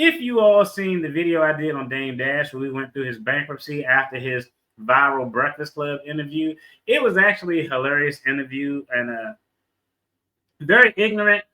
if you all seen the video I did on Dame Dash where we went through his bankruptcy after his viral Breakfast Club interview, it was actually a hilarious interview and very ignorant.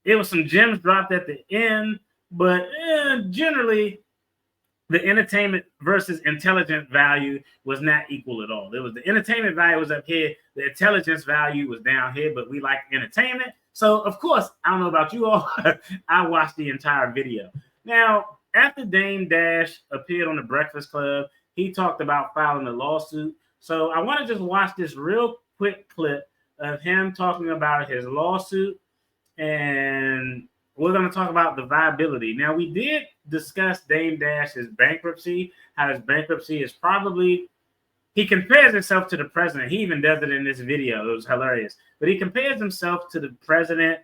It was some gems dropped at the end, but generally the entertainment versus intelligent value was not equal at all. It was the entertainment value was up here, the intelligence value was down here, but we like entertainment. So, of course, I don't know about you all, I watched the entire video. Now, after Dame Dash appeared on the Breakfast Club, he talked about filing a lawsuit. So I want to just watch this real quick clip of him talking about his lawsuit, and we're going to talk about the viability. Now, we did discuss Dame Dash's bankruptcy, how his bankruptcy is probably, he compares himself to the president. He even does it in this video. It was hilarious. But he compares himself to the president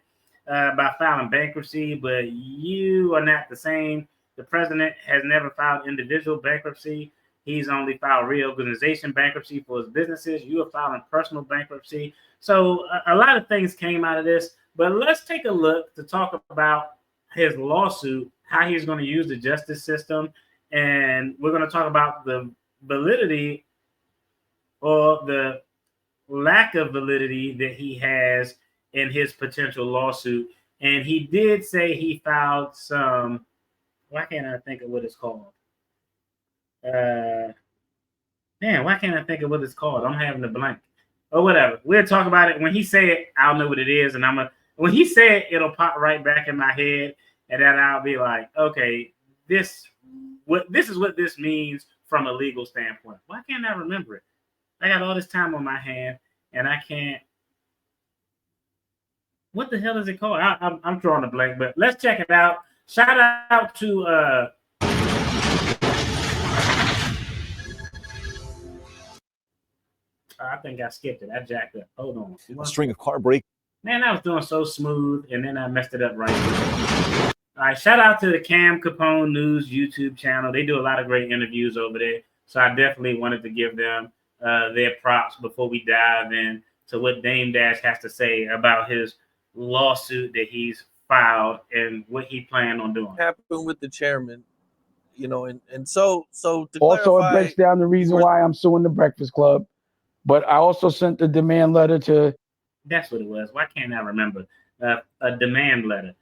by filing bankruptcy, but you are not the same. The president has never filed individual bankruptcy. He's only filed reorganization bankruptcy for his businesses. You are filing personal bankruptcy. So a lot of things came out of this. But let's take a look to talk about his lawsuit, how he's going to use the justice system, and we're going to talk about the validity or the lack of validity that he has in his potential lawsuit. And he did say he filed some, why can't I think of what it's called? Why can't I think of what it's called? I'm having a blank. Or whatever. We'll talk about it. When he say it, I'll know what it is, and when he say it, it'll pop right back in my head, and then I'll be like, okay, this is what this means from a legal standpoint. Why can't I remember it? I got all this time on my hand, and I can't. What the hell is it called? I'm drawing a blank, but let's check it out. Shout out to I think I skipped it. I jacked up. Hold on. A string of car breaks. Man, I was doing so smooth, and then I messed it up right there. All right, shout out to the Cam Capone News YouTube channel. They do a lot of great interviews over there, so I definitely wanted to give them their props before we dive in to what Dame Dash has to say about his lawsuit that he's filed and what he planned on doing. Happened with the chairman, you know, and so to also clarify, it breaks down the reason why I'm suing the Breakfast Club. But I also sent the demand letter to. That's what it was. Why can't I remember? A demand letter.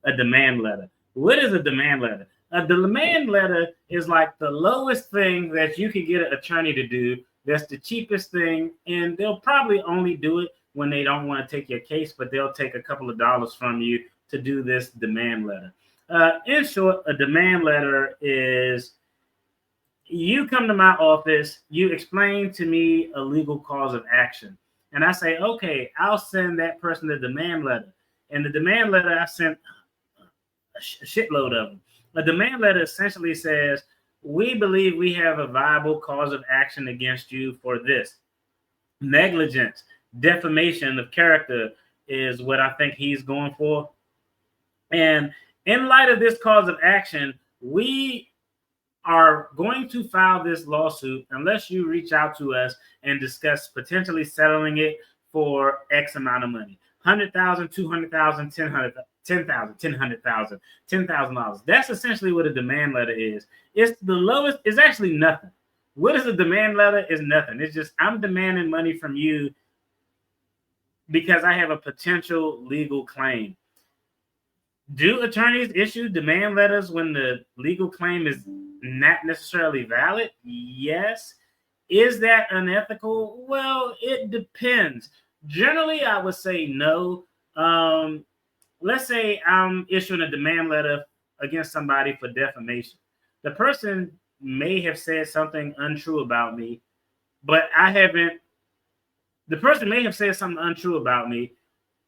A demand letter. What is a demand letter? A demand letter is like the lowest thing that you can get an attorney to do. That's the cheapest thing, and they'll probably only do it when they don't want to take your case, but they'll take a couple of dollars from you to do this demand letter. In short, a demand letter is you come to my office, you explain to me a legal cause of action. And I say, okay, I'll send that person a demand letter. And the demand letter, I sent a shitload of them. A demand letter essentially says, we believe we have a viable cause of action against you for this. Negligence, defamation of character is what I think he's going for. And in light of this cause of action, we are going to file this lawsuit unless you reach out to us and discuss potentially settling it for X amount of money. $100,000, $200,000, $10,000, $10,000. That's essentially what a demand letter is. It's the lowest, it's actually nothing. What is a demand letter? Is nothing. It's just I'm demanding money from you because I have a potential legal claim. Do attorneys issue demand letters when the legal claim is not necessarily valid? Yes. Is that unethical? Well, it depends. Generally, I would say no. Let's say I'm issuing a demand letter against somebody for defamation. The person may have said something untrue about me, but the person may have said something untrue about me.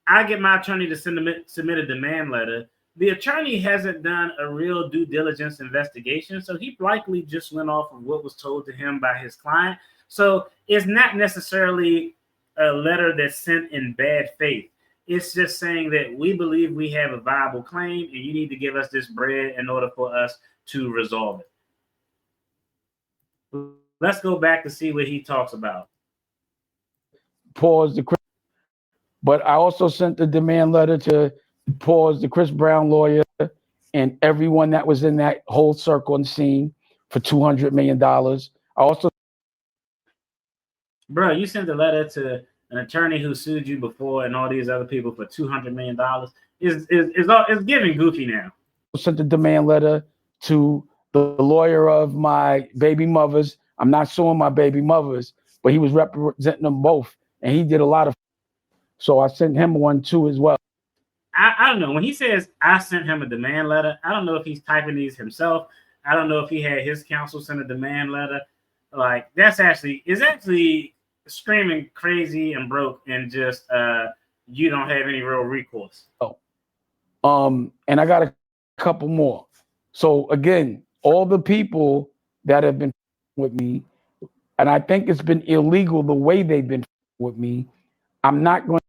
I get my attorney to submit a demand letter. The attorney hasn't done a real due diligence investigation, so he likely just went off of what was told to him by his client. So it's not necessarily a letter that's sent in bad faith. It's just saying that we believe we have a viable claim, and you need to give us this bread in order for us to resolve it. Let's go back to see what he talks about. Pause the. But I also sent the demand letter to pause the Chris Brown lawyer and everyone that was in that whole circle and scene for $200 million. I also, Bro, you sent a letter to an attorney who sued you before and all these other people for $200 million. It's giving goofy now. sent a demand letter to the lawyer of my baby mothers. I'm not suing my baby mothers, but he was representing them both, and he did a lot of. So I sent him one too as well. I don't know. When he says I sent him a demand letter, I don't know if he's typing these himself. I don't know if he had his counsel send a demand letter. Like that's actually screaming crazy and broke and just you don't have any real recourse. And I got a couple more. So again, all the people that have been with me, and I think it's been illegal the way they've been with me. I'm not going.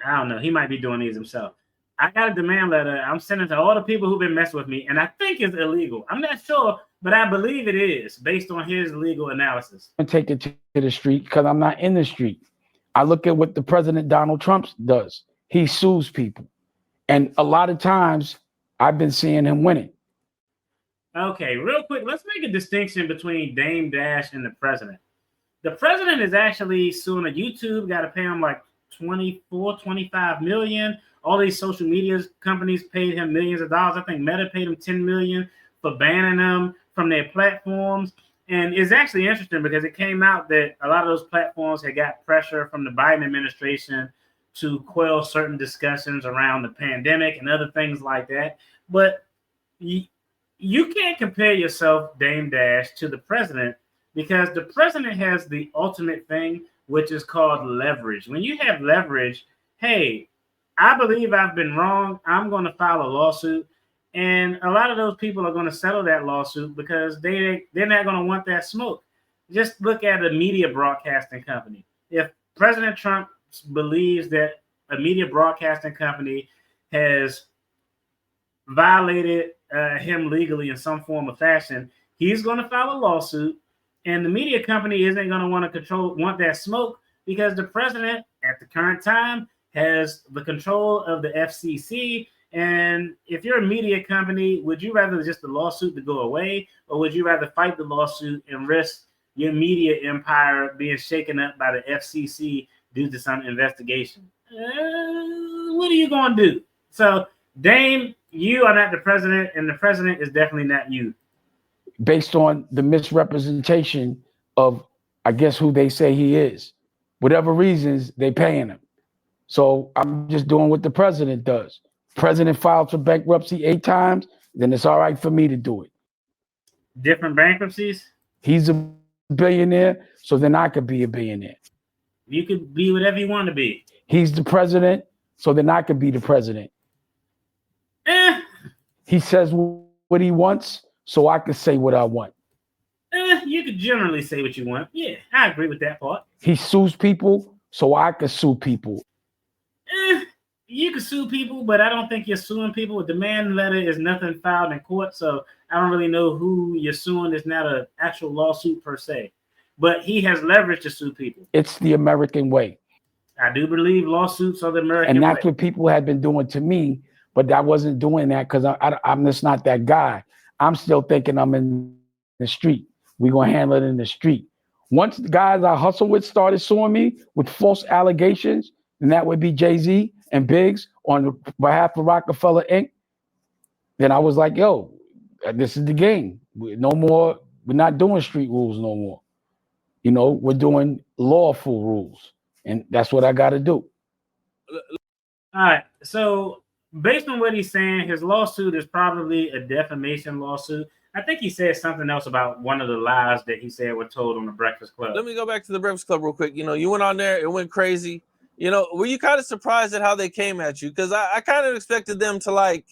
I don't know. He might be doing these himself. I got a demand letter. I'm sending to all the people who've been messing with me, and I think it's illegal. I'm not sure, but I believe it is based on his legal analysis. And take it to the street because I'm not in the street. I look at what the President Donald Trump does. He sues people. And a lot of times I've been seeing him winning. Okay, real quick, let's make a distinction between Dame Dash and the president. The president is actually suing a YouTube, got to pay him like 24, 25 million. All these social media companies paid him millions of dollars. I think Meta paid him 10 million for banning them from their platforms. And it's actually interesting because it came out that a lot of those platforms had got pressure from the Biden administration to quell certain discussions around the pandemic and other things like that. But you can't compare yourself, Dame Dash, to the president because the president has the ultimate thing, which is called leverage. When you have leverage, hey, I believe I've been wrong. I'm going to file a lawsuit. And a lot of those people are going to settle that lawsuit because they're not going to want that smoke. Just look at a media broadcasting company. If President Trump believes that a media broadcasting company has violated him legally in some form or fashion, he's going to file a lawsuit, and the media company isn't going to want that smoke because the president at the current time has the control of the FCC. And if you're a media company, would you rather just the lawsuit to go away, or would you rather fight the lawsuit and risk your media empire being shaken up by the FCC due to some investigation? What are you going to do? So, Dame, you are not the president, and the president is definitely not you. Based on the misrepresentation of, I guess, who they say he is. Whatever reasons, they paying him. So I'm just doing what the president does. President filed for bankruptcy 8 times, then it's all right for me to do it. Different bankruptcies? He's a billionaire, so then I could be a billionaire. You could be whatever you want to be. He's the president, so then I could be the president. He says what he wants, so I could say what I want. You could generally say what you want. Yeah, I agree with that part. He sues people, so I could sue people. You can sue people, but I don't think you're suing people. A demand letter is nothing filed in court, so I don't really know who you're suing. It's not an actual lawsuit per se, but he has leverage to sue people. It's the American way. I do believe lawsuits are the American way. And that's what people had been doing to me, but I wasn't doing that because I'm just not that guy. I'm still thinking I'm in the street. We're going to handle it in the street. Once the guys I hustle with started suing me with false allegations, and that would be Jay-Z and Biggs on behalf of Rockefeller Inc., then I was like, yo, this is the game. We're not doing street rules no more. You know, we're doing lawful rules. And that's what I got to do. All right. So based on what he's saying, his lawsuit is probably a defamation lawsuit. I think he said something else about one of the lies that he said were told on the Breakfast Club. Let me go back to the Breakfast Club real quick. You know, you went on there, it went crazy. You know, were you kind of surprised at how they came at you? Because I kind of expected them to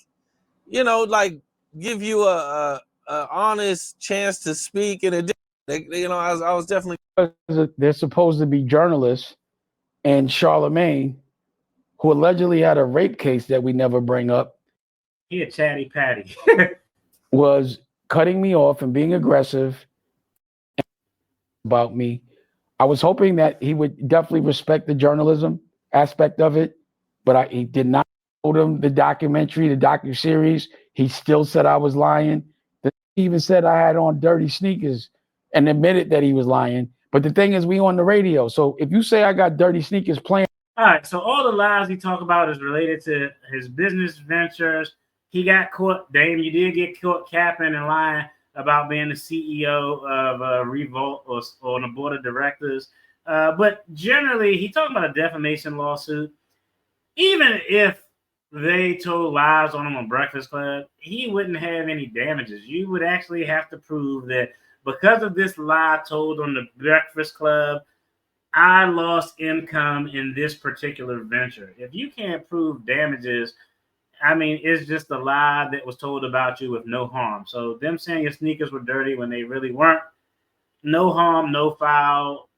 give you a honest chance to speak, and I was definitely. They're supposed to be journalists, and Charlemagne, who allegedly had a rape case that we never bring up, he a chatty patty, was cutting me off and being aggressive about me. I was hoping that he would definitely respect the journalism aspect of it, but he did not show them the documentary, the docuseries. He still said I was lying. He even said I had on dirty sneakers and admitted that he was lying. But the thing is, we on the radio. So if you say I got dirty sneakers playing. All right. So all the lies he talked about is related to his business ventures. He got caught, Dame. You did get caught capping and lying about being the CEO of Revolt or on the board of directors. But generally, he talked about a defamation lawsuit. Even if they told lies on him on Breakfast Club, he wouldn't have any damages. You would actually have to prove that because of this lie told on the Breakfast Club, I lost income in this particular venture. If you can't prove damages, I mean, it's just a lie that was told about you with no harm. So them saying your sneakers were dirty when they really weren't, no harm, no foul.